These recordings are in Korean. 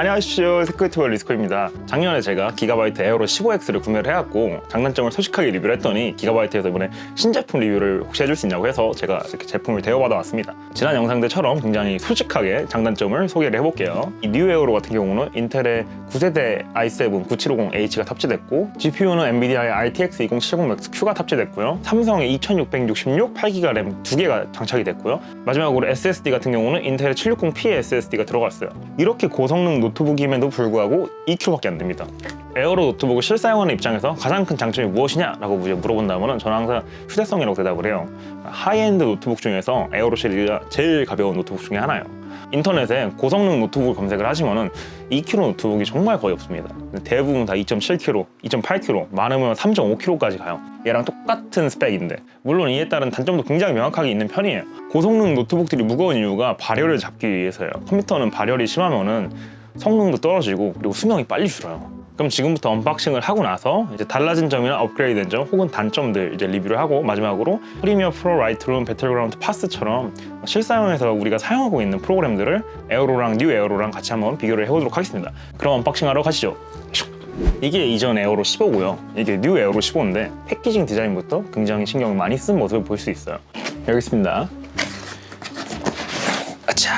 안녕하십시오, 세큐리티볼 리스코입니다. 작년에 제가 기가바이트 에어로 15X를 구매를 해갖고 장단점을 솔직하게 리뷰를 했더니 기가바이트에서 이번에 신제품 리뷰를 혹시 해줄 수 있냐고 해서 제가 이렇게 제품을 대여받아 왔습니다. 지난 영상들처럼 굉장히 솔직하게 장단점을 소개를 해볼게요. 이 뉴 에어로 같은 경우는 인텔의 9세대 i7 9750H가 탑재됐고, GPU는 엔비디아의 RTX 2070 Max Q가 탑재됐고요, 삼성의 2666 8GB 램 2개가 장착이 됐고요, 마지막으로 SSD 같은 경우는 인텔의 760p SSD가 들어갔어요. 이렇게 고성능 노트북임에도 불구하고 2kg밖에 안 됩니다. 에어로 노트북을 실사용하는 입장에서 가장 큰 장점이 무엇이냐라고 물어본다면 저는 항상 휴대성이라고 대답을 해요. 하이엔드 노트북 중에서 에어로 시리즈가 제일 가벼운 노트북 중에 하나예요. 인터넷에 고성능 노트북을 검색을 하시면은 2kg 노트북이 정말 거의 없습니다. 대부분 다 2.7kg, 2.8kg, 많으면 3.5kg까지 가요. 얘랑 똑같은 스펙인데, 물론 이에 따른 단점도 굉장히 명확하게 있는 편이에요. 고성능 노트북들이 무거운 이유가 발열을 잡기 위해서예요. 컴퓨터는 발열이 심하면은 성능도 떨어지고 그리고 수명이 빨리 줄어요. 그럼 지금부터 언박싱을 하고 나서 이제 달라진 점이나 업그레이드된 점 혹은 단점들 이제 리뷰를 하고, 마지막으로 프리미어 프로, 라이트룸, 배틀그라운드 파스처럼 실사용에서 우리가 사용하고 있는 프로그램들을 에어로랑 뉴 에어로랑 같이 한번 비교를 해보도록 하겠습니다. 그럼 언박싱하러 가시죠. 이게 이전 에어로 15고요. 이게 뉴 에어로 15인데 패키징 디자인부터 굉장히 신경을 많이 쓴 모습을 볼 수 있어요. 여기 있습니다. 아차.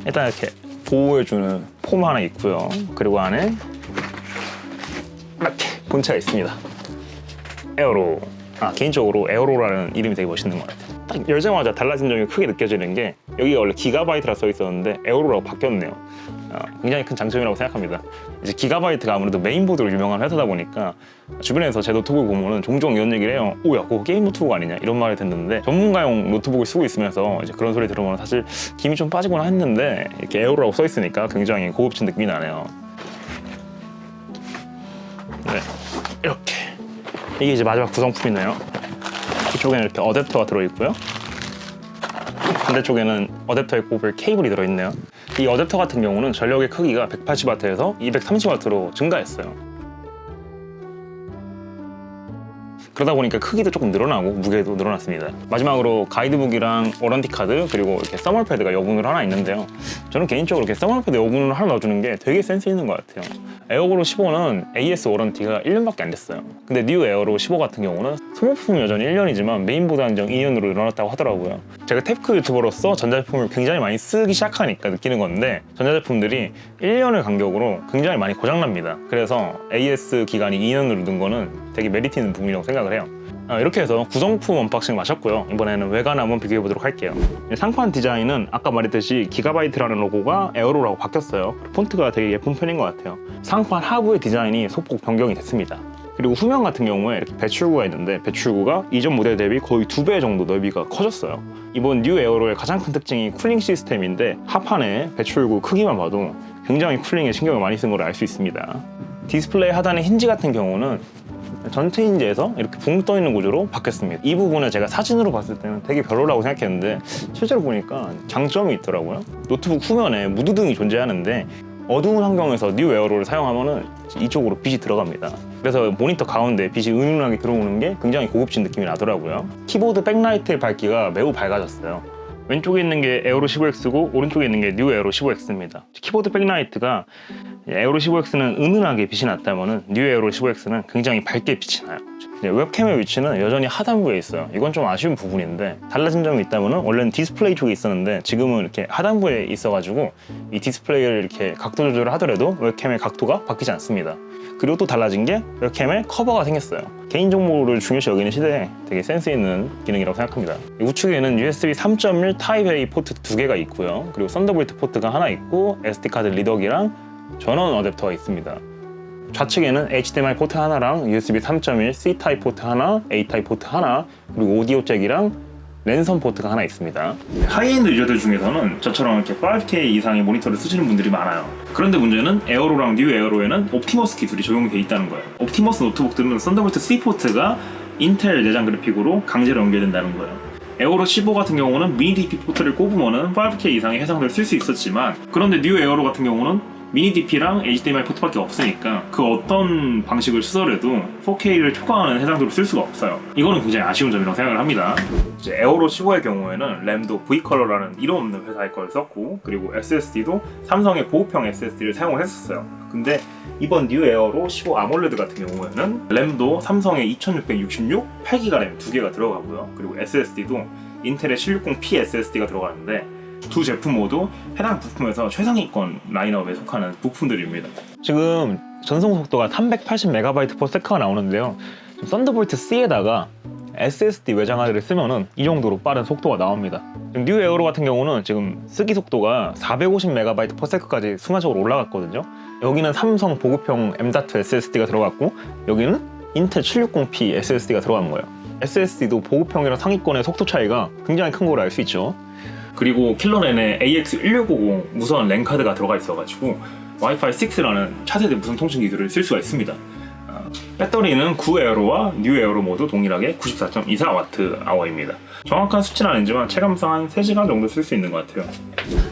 일단 이렇게 보호해주는 폼 하나 있고요. 그리고 안에 이렇게 본체가 있습니다. 에어로. 개인적으로 에어로라는 이름이 되게 멋있는 것 같아요. 딱 열자마자 달라진 점이 크게 느껴지는 게, 여기가 원래 기가바이트라 써 있었는데 에어로라고 바뀌었네요. 굉장히 큰 장점이라고 생각합니다. 이제 기가바이트가 아무래도 메인보드로 유명한 회사다 보니까 주변에서 제 노트북을 보면은 종종 이런 얘기를 해요. 오야, 그거 게임 노트북 아니냐? 이런 말을 듣는데, 전문가용 노트북을 쓰고 있으면서 이제 그런 소리 들으면 사실 김이 좀 빠지구나 했는데, 이렇게 에어로라고 써 있으니까 굉장히 고급진 느낌이 나네요. 네, 이렇게. 이게 이제 마지막 구성품이네요. 이쪽에는 이렇게 어댑터가 들어있고요, 반대쪽에는 어댑터에 꼽을 케이블이 들어있네요. 이 어댑터 같은 경우는 전력의 크기가 180W에서 230W로 증가했어요. 그러다 보니까 크기도 조금 늘어나고 무게도 늘어났습니다. 마지막으로 가이드북이랑 워런티 카드, 그리고 이렇게 써멀 패드가 여분으로 하나 있는데요. 저는 개인적으로 이렇게 써멀 패드 여분으로 하나 넣어주는 게 되게 센스 있는 것 같아요. 에어로 15는 AS 워런티가 1년밖에 안 됐어요. 근데 뉴 에어로 15 같은 경우는 소모품은 여전히 1년이지만 메인보드 한정 2년으로 늘어났다고 하더라고요. 제가 탭크 유튜버로서 전자제품을 굉장히 많이 쓰기 시작하니까 느끼는 건데, 전자제품들이 1년을 간격으로 굉장히 많이 고장납니다. 그래서 AS 기간이 2년으로 는 거는 되게 메리트 있는 부분이라고 생각을 해요. 이렇게 해서 구성품 언박싱 마쳤고요. 이번에는 외관 한번 비교해 보도록 할게요. 상판 디자인은 아까 말했듯이 기가바이트라는 로고가 에어로라고 바뀌었어요. 폰트가 되게 예쁜 편인 것 같아요. 상판 하부의 디자인이 소폭 변경이 됐습니다. 그리고 후면 같은 경우에 이렇게 배출구가 있는데, 배출구가 이전 모델 대비 거의 2배 정도 넓이가 커졌어요. 이번 뉴 에어로의 가장 큰 특징이 쿨링 시스템인데, 하판의 배출구 크기만 봐도 굉장히 쿨링에 신경을 많이 쓴 걸 알 수 있습니다. 디스플레이 하단의 힌지 같은 경우는 전체 힌지에서 이렇게 붕 떠있는 구조로 바뀌었습니다. 이 부분을 제가 사진으로 봤을 때는 되게 별로라고 생각했는데, 실제로 보니까 장점이 있더라고요. 노트북 후면에 무드등이 존재하는데, 어두운 환경에서 뉴 에어로를 사용하면은 이쪽으로 빛이 들어갑니다. 그래서 모니터 가운데 빛이 은은하게 들어오는 게 굉장히 고급진 느낌이 나더라고요. 키보드 백라이트의 밝기가 매우 밝아졌어요. 왼쪽에 있는 게 에어로 15X고 오른쪽에 있는 게 뉴 에어로 15X입니다. 키보드 백라이트가 에어로 15X는 은은하게 빛이 났다면 뉴 에어로 15X는 굉장히 밝게 빛이 나요. 웹캠의 위치는 여전히 하단부에 있어요. 이건 좀 아쉬운 부분인데, 달라진 점이 있다면 원래는 디스플레이 쪽에 있었는데 지금은 이렇게 하단부에 있어가지고 이 디스플레이를 이렇게 각도 조절을 하더라도 웹캠의 각도가 바뀌지 않습니다. 그리고 또 달라진 게 웹캠에 커버가 생겼어요. 개인정보를 중요시 여기는 시대에 되게 센스 있는 기능이라고 생각합니다. 우측에는 USB 3.1 타입 A 포트 2개가 있고요, 그리고 썬더볼트 포트가 하나 있고 SD카드 리더기랑 전원 어댑터가 있습니다. 좌측에는 HDMI 포트 하나랑 USB 3.1 C 타입 포트 하나, A 타입 포트 하나, 그리고 오디오 잭이랑 랜선 포트가 하나 있습니다. 하이엔드 유저들 중에서는 저처럼 이렇게 5K 이상의 모니터를 쓰시는 분들이 많아요. 그런데 문제는 에어로랑 뉴 에어로에는 옵티머스 기술이 적용되어 있다는 거예요. 옵티머스 노트북들은 썬더볼트 C 포트가 인텔 내장 그래픽으로 강제로 연결된다는 거예요. 에어로 15 같은 경우는 미니 DP 포트를 꼽으면 5K 이상의 해상도를 쓸 수 있었지만, 그런데 뉴 에어로 같은 경우는 미니 DP랑 HDMI 포트밖에 없으니까 그 어떤 방식을 쓰더라도 4K를 초과하는 해상도로 쓸 수가 없어요. 이거는 굉장히 아쉬운 점이라고 생각을 합니다. 이제 에어로 15의 경우에는 램도 V컬러라는 이름 없는 회사의 걸 썼고, 그리고 SSD도 삼성의 보급형 SSD를 사용을 했었어요. 근데 이번 뉴 에어로 15 아몰레드 같은 경우에는 램도 삼성의 2666 8GB 램 2개가 들어가고요. 그리고 SSD도 인텔의 760p SSD가 들어가는데 두 제품 모두 해당 부품에서 최상위권 라인업에 속하는 부품들입니다. 지금 전송 속도가 380MB/s가 나오는데요. 썬더볼트 C에다가 SSD 외장 하드를 쓰면은 이 정도로 빠른 속도가 나옵니다. 뉴 에어로 같은 경우는 지금 쓰기 속도가 450MB/s까지 순간적으로 올라갔거든요. 여기는 삼성 보급형 M.2 SSD가 들어갔고, 여기는 인텔 760p SSD가 들어간 거예요. SSD도 보급형이랑 상위권의 속도 차이가 굉장히 큰 걸로 알 수 있죠. 그리고 킬러렌에 AX1650 무선 랜 카드가 들어가 있어가지고 와이파이 6라는 차세대 무선 통신 기술을 쓸 수가 있습니다. 배터리는 구 에어로와 뉴 에어로 모두 동일하게 94.24Wh입니다. 정확한 수치는 아니지만 체감상 한 3시간 정도 쓸 수 있는 것 같아요.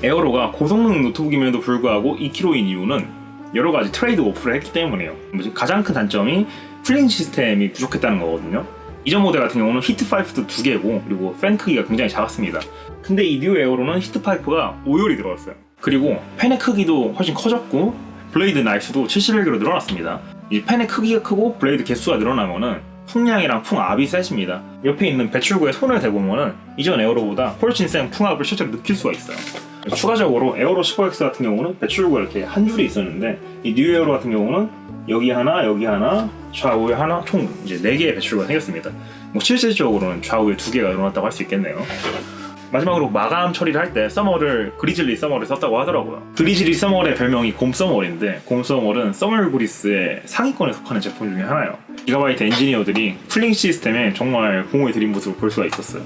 에어로가 고성능 노트북임에도 불구하고 2kg인 이유는 여러 가지 트레이드 오프를 했기 때문이에요. 가장 큰 단점이 쿨링 시스템이 부족했다는 거거든요. 이전 모델 같은 경우는 히트 파이프도 2개고, 그리고 팬 크기가 굉장히 작았습니다. 근데 이 뉴 에어로는 히트 파이프가 5열이 들어갔어요. 그리고 팬의 크기도 훨씬 커졌고, 블레이드 나이스도 71개로 늘어났습니다. 이 팬의 크기가 크고 블레이드 개수가 늘어나면은 풍량이랑 풍압이 세집니다. 옆에 있는 배출구에 손을 대보면은 이전 에어로보다 훨씬 센 풍압을 실제로 느낄 수가 있어요. 추가적으로 에어로 15X 같은 경우는 배출구가 이렇게 한 줄이 있었는데, 이 뉴 에어로 같은 경우는 여기 하나, 좌우에 하나, 총 이제 4개의 배출구가 생겼습니다. 실질적으로는 좌우에 2개가 늘어났다고 할 수 있겠네요. 마지막으로 마감 처리를 할 때 서머를 그리즐리 서머를 썼다고 하더라고요. 그리즐리 서머의 별명이 곰 서머인데, 곰 서머는 서멀 그리스의 상위권에 속하는 제품 중에 하나예요. 기가바이트 엔지니어들이 쿨링 시스템에 정말 공을 들인 모습을 볼 수가 있었어요.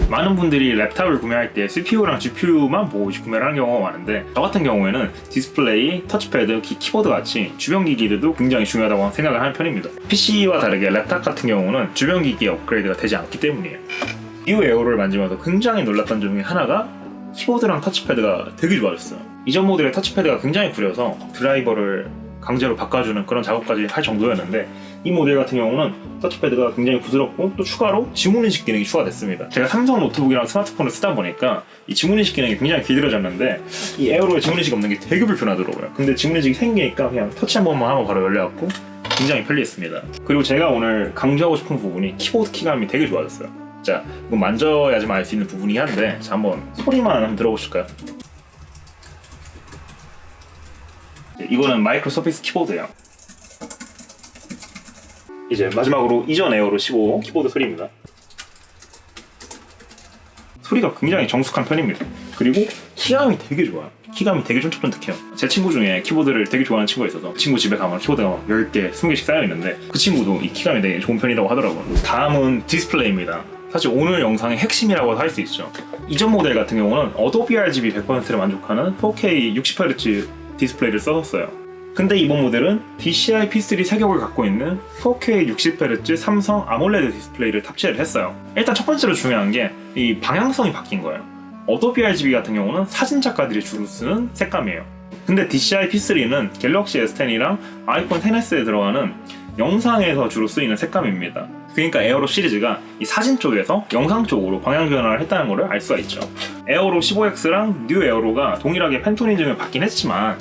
많은 분들이 랩탑을 구매할 때 CPU랑 GPU만 보고 구매를 하는 경우가 많은데, 저 같은 경우에는 디스플레이, 터치패드, 키보드 같이 주변 기기들도 굉장히 중요하다고 생각을 하는 편입니다. PC와 다르게 랩탑 같은 경우는 주변 기기의 업그레이드가 되지 않기 때문이에요. 뉴 에어로를 만지면서 굉장히 놀랐던 점 중에 하나가 키보드랑 터치패드가 되게 좋아졌어요. 이전 모델의 터치패드가 굉장히 구려서 드라이버를 강제로 바꿔주는 그런 작업까지 할 정도였는데, 이 모델 같은 경우는 터치패드가 굉장히 부드럽고 또 추가로 지문인식 기능이 추가됐습니다. 제가 삼성 노트북이랑 스마트폰을 쓰다 보니까 이 지문인식 기능이 굉장히 길들여졌는데, 이 에어로에 지문인식이 없는 게 되게 불편하더라고요. 근데 지문인식이 생기니까 그냥 터치 한 번만 하면 바로 열려갖고 굉장히 편리했습니다. 그리고 제가 오늘 강조하고 싶은 부분이 키보드 키감이 되게 좋아졌어요. 자, 이거 만져야지만 알 수 있는 부분이긴 한데, 자, 한번 소리만 한번 들어보실까요? 이거는 마이크로 서피스 키보드예요. 이제 마지막으로 이전 에어로 15 키보드 소리입니다. 소리가 굉장히 정숙한 편입니다. 그리고 키감이 되게 좋아요. 키감이 되게 쫀득쫀득해요. 제 친구 중에 키보드를 되게 좋아하는 친구가 있어서 그 친구 집에 가면 키보드가 막 10개, 20개씩 쌓여있는데 그 친구도 이 키감이 되게 좋은 편이라고 하더라고요. 다음은 디스플레이입니다. 사실 오늘 영상의 핵심이라고 할 수 있죠. 이전 모델 같은 경우는 어도비 RGB 100%를 만족하는 4K 60Hz 디스플레이를 썼었어요. 근데 이번 모델은 DCI P3 세격을 갖고 있는 4K 60Hz 삼성 아몰레드 디스플레이를 탑재를 했어요. 일단 첫 번째로 중요한 게 이 방향성이 바뀐 거예요. 어도비 RGB 같은 경우는 사진 작가들이 주로 쓰는 색감이에요. 근데 DCI P3는 갤럭시 S10이랑 아이폰 XS에 들어가는 영상에서 주로 쓰이는 색감입니다. 그러니까 에어로 시리즈가 이 사진 쪽에서 영상 쪽으로 방향 변화를 했다는 것을 알 수가 있죠. 에어로 15X랑 뉴 에어로가 동일하게 펜톤 인증을 받긴 했지만,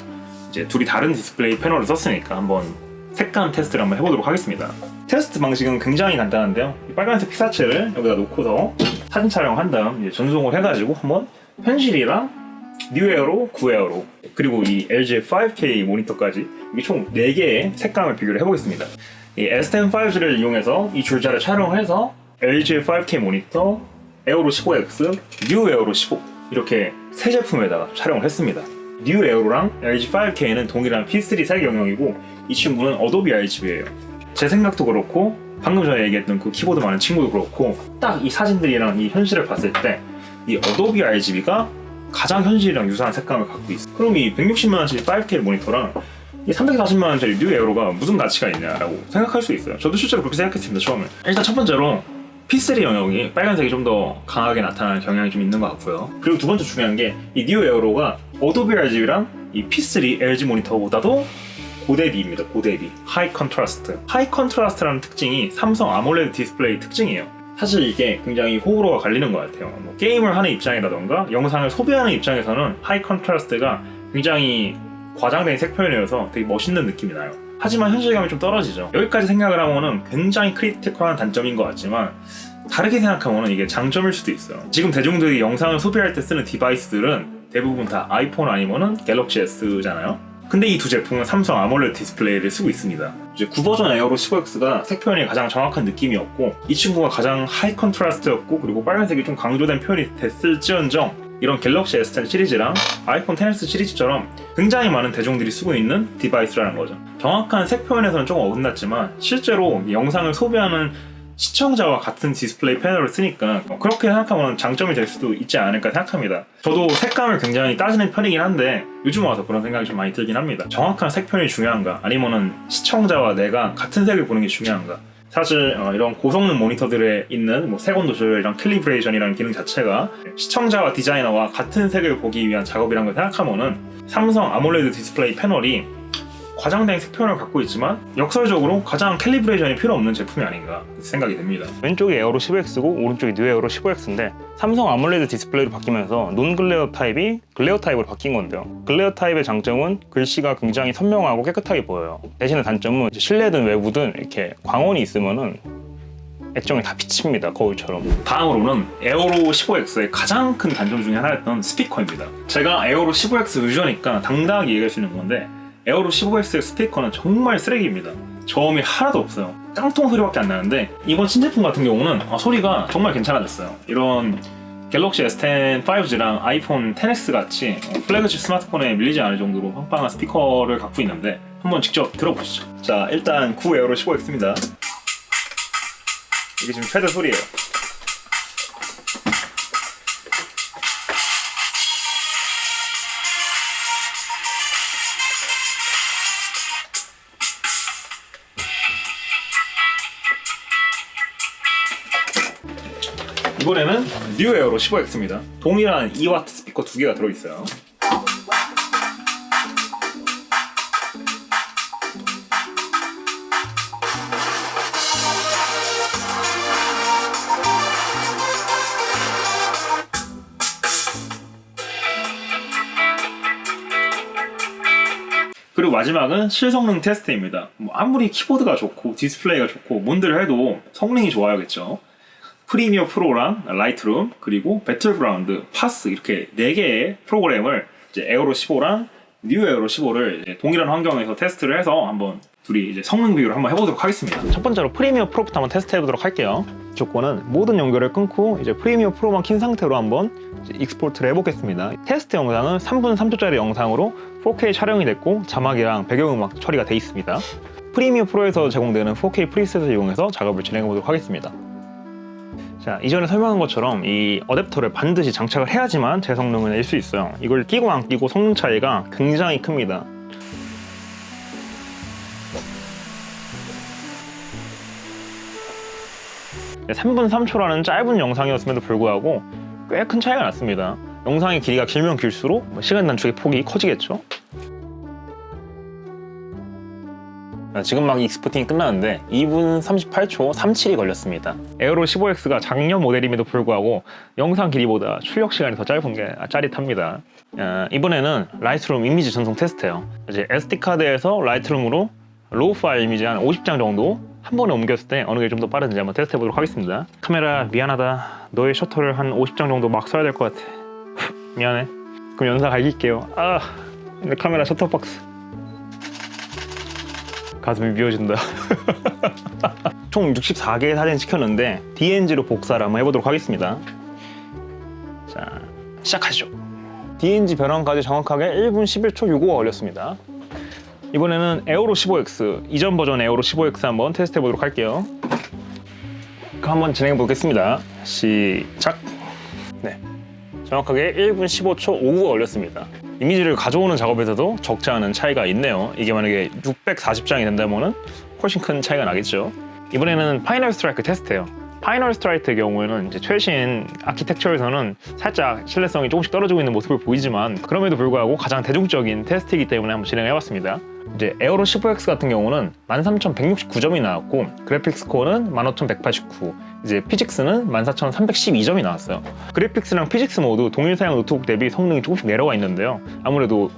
이제 둘이 다른 디스플레이 패널을 썼으니까 한번 색감 테스트를 한번 해보도록 하겠습니다. 테스트 방식은 굉장히 간단한데요. 이 빨간색 피사체를 여기다 놓고서 사진 촬영한 다음 이제 전송을 해가지고 한번 현실이랑 뉴 에어로, 구 에어로, 그리고 이 LG 5K 모니터까지 이게 총 4개의 색감을 비교를 해보겠습니다. 이 S10-5G를 이용해서 이 줄자를 촬영을 해서 LG 5K 모니터, 에어로 15X, 뉴 에어로 15 이렇게 세 제품에다가 촬영을 했습니다. 뉴 에어로랑 LG 5K는 동일한 P3 색 영역이고, 이 친구는 어도비 RGB예요. 제 생각도 그렇고 방금 전에 얘기했던 그 키보드 많은 친구도 그렇고, 딱 이 사진들이랑 이 현실을 봤을 때 이 어도비 RGB가 가장 현실이랑 유사한 색감을 갖고 있어. 그럼 이 160만원짜리 5K 모니터랑 이 340만원짜리 뉴 에어로가 무슨 가치가 있냐라고 생각할 수 있어요. 저도 실제로 그렇게 생각했습니다, 처음에. 일단 첫 번째로 P3 영역이 빨간색이 좀 더 강하게 나타나는 경향이 좀 있는 것 같고요. 그리고 두 번째 중요한 게 이 뉴 에어로가 어도비 RGB랑 이 P3 LG 모니터보다도 고대비입니다. 고대비. 하이 컨트라스트. 하이 컨트라스트라는 특징이 삼성 아몰레드 디스플레이 특징이에요. 사실 이게 굉장히 호불호가 갈리는 것 같아요. 뭐 게임을 하는 입장이라던가 영상을 소비하는 입장에서는 하이 컨트라스트가 굉장히 과장된 색 표현이어서 되게 멋있는 느낌이 나요. 하지만 현실감이 좀 떨어지죠. 여기까지 생각을 하면은 굉장히 크리티컬한 단점인 것 같지만 다르게 생각하면 이게 장점일 수도 있어요. 지금 대중들이 영상을 소비할 때 쓰는 디바이스들은 대부분 다 아이폰 아니면은 갤럭시 S잖아요. 근데 이 두 제품은 삼성 아몰레드 디스플레이를 쓰고 있습니다. 이제 9버전 에어로 15X가 색 표현이 가장 정확한 느낌이었고 이 친구가 가장 하이 컨트라스트였고 그리고 빨간색이 좀 강조된 표현이 됐을지언정 이런 갤럭시 S10 시리즈랑 아이폰 XS 시리즈처럼 굉장히 많은 대중들이 쓰고 있는 디바이스라는 거죠. 정확한 색 표현에서는 조금 어긋났지만 실제로 영상을 소비하는 시청자와 같은 디스플레이 패널을 쓰니까 그렇게 생각하면 장점이 될 수도 있지 않을까 생각합니다. 저도 색감을 굉장히 따지는 편이긴 한데 요즘 와서 그런 생각이 좀 많이 들긴 합니다. 정확한 색 표현이 중요한가 아니면은 시청자와 내가 같은 색을 보는 게 중요한가. 사실 이런 고성능 모니터들에 있는 뭐 색온도 조절이랑 캘리브레이션이라는 기능 자체가 시청자와 디자이너와 같은 색을 보기 위한 작업이라는 걸 생각하면은 삼성 아몰레드 디스플레이 패널이 과장된 색 표현을 갖고 있지만 역설적으로 가장 캘리브레이션이 필요 없는 제품이 아닌가 생각이 듭니다. 왼쪽이 에어로 15X고 오른쪽이 뉴 에어로 15X인데 삼성 아몰레드 디스플레이로 바뀌면서 논 글레어 타입이 글레어 타입으로 바뀐 건데요. 글레어 타입의 장점은 글씨가 굉장히 선명하고 깨끗하게 보여요. 대신에 단점은 실내든 외부든 이렇게 광원이 있으면은 액정이 다 비칩니다. 거울처럼. 다음으로는 에어로 15X의 가장 큰 단점 중에 하나였던 스피커입니다. 제가 에어로 15X 유저니까 당당하게 얘기할 수 있는 건데 에어로 15X의 스피커는 정말 쓰레기입니다. 저음이 하나도 없어요. 깡통 소리밖에 안 나는데 이번 신제품 같은 경우는 소리가 정말 괜찮아졌어요. 이런 갤럭시 S10 5G랑 아이폰 XS 같이 플래그십 스마트폰에 밀리지 않을 정도로 빵빵한 스피커를 갖고 있는데 한번 직접 들어보시죠. 자, 일단 구 에어로 15X입니다. 이게 지금 최대 소리예요. 이번에는 뉴 에어로 15X입니다. 동일한 2W 스피커 두 개가 들어있어요. 그리고 마지막은 실성능 테스트입니다. 아무리 키보드가 좋고 디스플레이가 좋고 뭔들 해도 성능이 좋아야겠죠. 프리미어 프로랑 라이트룸 그리고 배틀그라운드, 파스 이렇게 4개의 프로그램을 이제 에어로 15랑 뉴 에어로 15를 동일한 환경에서 테스트를 해서 한번 둘이 이제 성능 비교를 한번 해보도록 하겠습니다. 첫 번째로 프리미어 프로부터 한번 테스트 해보도록 할게요. 조건은 모든 연결을 끊고 이제 프리미어 프로만 킨 상태로 한번 익스포트를 해보겠습니다. 테스트 영상은 3분 3초짜리 영상으로 4K 촬영이 됐고 자막이랑 배경음악 처리가 돼 있습니다. 프리미어 프로에서 제공되는 4K 프리셋을 이용해서 작업을 진행해보도록 하겠습니다. 자, 이전에 설명한 것처럼 이 어댑터를 반드시 장착을 해야지만 제 성능을 낼 수 있어요. 이걸 끼고 안 끼고 성능 차이가 굉장히 큽니다. 네, 3분 3초라는 짧은 영상이었음에도 불구하고 꽤 큰 차이가 났습니다. 영상의 길이가 길면 길수록 시간 단축의 폭이 커지겠죠? 지금 막 익스포팅이 끝나는데 2분 38초 37이 걸렸습니다. 에어로 15X가 작년 모델임에도 불구하고 영상 길이보다 출력 시간이 더 짧은 게 짜릿합니다. 이번에는 라이트룸 이미지 전송 테스트예요. 이제 SD카드에서 라이트룸으로 로우 파일 이미지 한 50장 정도 한 번에 옮겼을 때 어느 게 좀 더 빠른지 한번 테스트 해보도록 하겠습니다. 카메라 미안하다. 너의 셔터를 한 50장 정도 막 써야 될 것 같아. 미안해. 그럼 연사 갈길게요. 내 카메라 셔터 박스. 가슴이 미어진다. 총 64개의 사진 찍혔는데 DNG로 복사를 한번 해보도록 하겠습니다. 자, 시작하시죠. DNG 변환까지 정확하게 1분 11초 65가 걸렸습니다. 이번에는 에어로 15X, 이전 버전 에어로 15X 한번 테스트 해보도록 할게요. 한번 진행해 보겠습니다. 시작. 네, 정확하게 1분 15초 59가 걸렸습니다. 이미지를 가져오는 작업에서도 적지 않은 차이가 있네요. 이게 만약에 640장이 된다면 훨씬 큰 차이가 나겠죠. 이번에는 파이널 스트라이크 테스트예요. 파이널 스트라이크의 경우에는 이제 최신 아키텍처에서는 살짝 신뢰성이 조금씩 떨어지고 있는 모습을 보이지만 그럼에도 불구하고 가장 대중적인 테스트이기 때문에 한번 진행해봤습니다. 이제 에어로 15X 같은 경우는 13,169점이 나왔고 그래픽 스코어는 15,189, 이제 피직스는 14,312점이 나왔어요. 그래픽스랑 피직스 모두 동일 사양 노트북 대비 성능이 조금씩 내려가 있는데요. 아무래도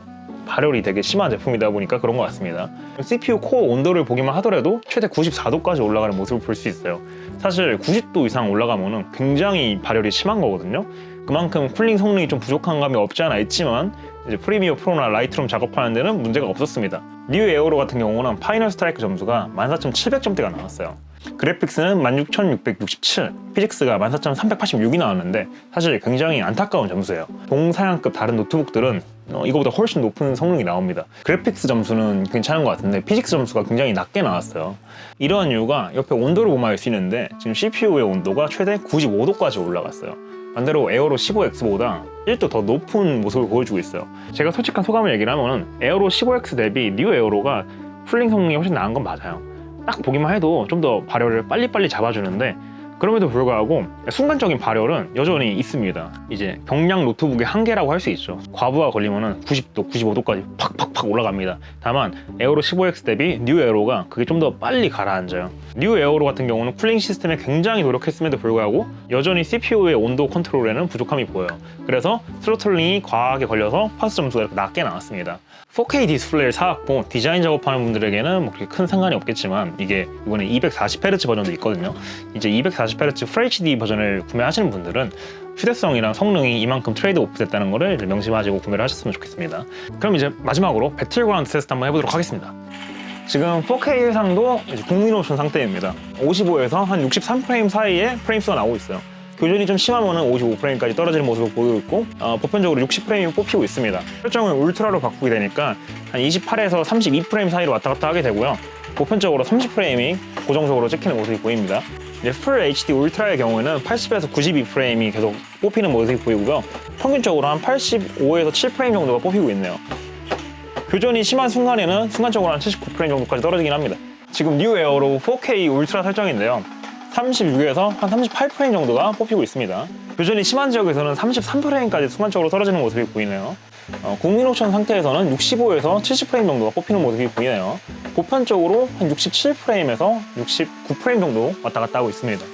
발열이 되게 심한 제품이다 보니까 그런 것 같습니다. CPU 코어 온도를 보기만 하더라도 최대 94도까지 올라가는 모습을 볼 수 있어요. 사실 90도 이상 올라가면 굉장히 발열이 심한 거거든요. 그만큼 쿨링 성능이 좀 부족한 감이 없지 않아 있지만 이제 프리미어 프로나 라이트룸 작업하는 데는 문제가 없었습니다. 뉴 에어로 같은 경우는 파이널 스트라이크 점수가 14,700점대가 나왔어요. 그래픽스는 16,667, 피직스가 14,386이 나왔는데 사실 굉장히 안타까운 점수예요. 동사양급 다른 노트북들은 이거보다 훨씬 높은 성능이 나옵니다. 그래픽스 점수는 괜찮은 것 같은데 피직스 점수가 굉장히 낮게 나왔어요. 이러한 이유가 옆에 온도를 보면 알 수 있는데 지금 CPU의 온도가 최대 95도까지 올라갔어요. 반대로 에어로 15X보다 1도 더 높은 모습을 보여주고 있어요. 제가 솔직한 소감을 얘기를 하면 에어로 15X 대비 뉴 에어로가 쿨링 성능이 훨씬 나은 건 맞아요. 딱 보기만 해도 좀 더 발열을 빨리빨리 잡아주는데 그럼에도 불구하고 순간적인 발열은 여전히 있습니다. 이제 경량 노트북의 한계라고 할 수 있죠. 과부하 걸리면 90도, 95도까지 팍팍팍 올라갑니다. 다만 에어로 15X 대비 뉴 에어로가 그게 좀 더 빨리 가라앉아요. 뉴 에어로 같은 경우는 쿨링 시스템에 굉장히 노력했음에도 불구하고 여전히 CPU의 온도 컨트롤에는 부족함이 보여요. 그래서 스로틀링이 과하게 걸려서 파스 점수가 낮게 나왔습니다. 4K 디스플레이를 사왔고 디자인 작업하는 분들에게는 뭐 그렇게 큰 상관이 없겠지만 이게 이번에 240Hz 버전도 있거든요. 이제 240Hz FHD 버전을 구매하시는 분들은 휴대성이랑 성능이 이만큼 트레이드 오프 됐다는 거를 명심하시고 구매를 하셨으면 좋겠습니다. 그럼 이제 마지막으로 배틀그라운드 테스트 한번 해보도록 하겠습니다. 지금 4K 해상도 국민 옵션 상태입니다. 55에서 한 63프레임 사이에 프레임 수가 나오고 있어요. 교전이 좀 심하면 55프레임까지 떨어지는 모습을 보이고 있고 보편적으로 60프레임이 뽑히고 있습니다. 설정을 울트라로 바꾸게 되니까 한 28에서 32프레임 사이로 왔다 갔다 하게 되고요. 보편적으로 30프레임이 고정적으로 찍히는 모습이 보입니다. 이제 풀 HD 울트라의 경우에는 80에서 92프레임이 계속 뽑히는 모습이 보이고요. 평균적으로 한 85에서 7프레임 정도가 뽑히고 있네요. 교전이 심한 순간에는 순간적으로 한 79프레임 정도까지 떨어지긴 합니다. 지금 뉴 에어로 4K 울트라 설정인데요. 36에서 한 38프레임 정도가 뽑히고 있습니다. 교전이 심한 지역에서는 33프레임까지 순간적으로 떨어지는 모습이 보이네요. 국민 옵션 상태에서는 65에서 70프레임 정도가 뽑히는 모습이 보이네요. 보편적으로 한 67프레임에서 69프레임 정도 왔다 갔다 하고 있습니다.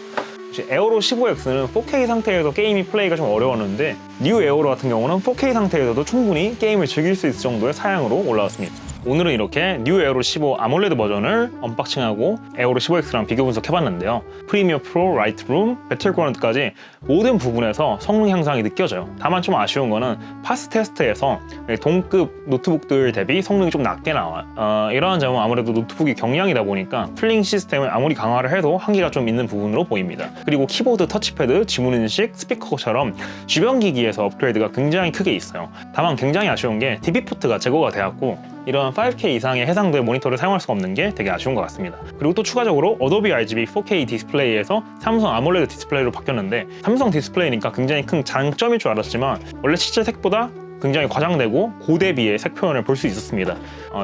에어로 15X는 4K 상태에서 게임이 플레이가 좀 어려웠는데 뉴 에어로 같은 경우는 4K 상태에서도 충분히 게임을 즐길 수 있을 정도의 사양으로 올라왔습니다. 오늘은 이렇게 뉴 에어로 15 아몰레드 버전을 언박싱하고 에어로 15X랑 비교 분석해봤는데요. 프리미어 프로, 라이트룸, 배틀그라운드까지 모든 부분에서 성능 향상이 느껴져요. 다만 좀 아쉬운 거는 파스 테스트에서 동급 노트북들 대비 성능이 좀 낮게 나와요. 이러한 점은 아무래도 노트북이 경량이다 보니까 쿨링 시스템을 아무리 강화를 해도 한계가 좀 있는 부분으로 보입니다. 그리고 키보드, 터치패드, 지문인식, 스피커처럼 주변 기기에서 업그레이드가 굉장히 크게 있어요. 다만 굉장히 아쉬운 게 DP 포트가 제거가 되었고 이런 5K 이상의 해상도의 모니터를 사용할 수가 없는 게 되게 아쉬운 것 같습니다. 그리고 또 추가적으로 어도비 RGB 4K 디스플레이에서 삼성 아몰레드 디스플레이로 바뀌었는데 삼성 디스플레이니까 굉장히 큰 장점일 줄 알았지만 원래 실제 색보다 굉장히 과장되고 고대비의 색 표현을 볼 수 있었습니다.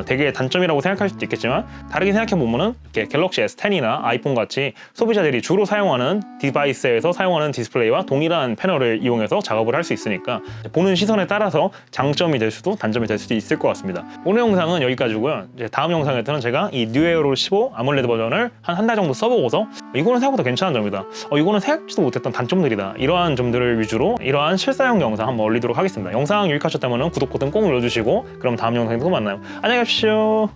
되게 단점이라고 생각할 수도 있겠지만 다르게 생각해보면 이렇게 갤럭시 S10이나 아이폰 같이 소비자들이 주로 사용하는 디바이스에서 사용하는 디스플레이와 동일한 패널을 이용해서 작업을 할 수 있으니까 보는 시선에 따라서 장점이 될 수도 단점이 될 수도 있을 것 같습니다. 오늘 영상은 여기까지고요. 이제 다음 영상에서는 제가 이 뉴 에어로 15 아몰레드 버전을 한 달 정도 써보고서 이거는 생각보다 괜찮은 점이다. 이거는 생각지도 못했던 단점들이다. 이러한 점들을 위주로 이러한 실사용 영상 한번 올리도록 하겠습니다. 영상 유익하셨다면 구독 버튼 꼭 눌러주시고 그럼 다음 영상에서 또 만나요. 안녕히 가십시오.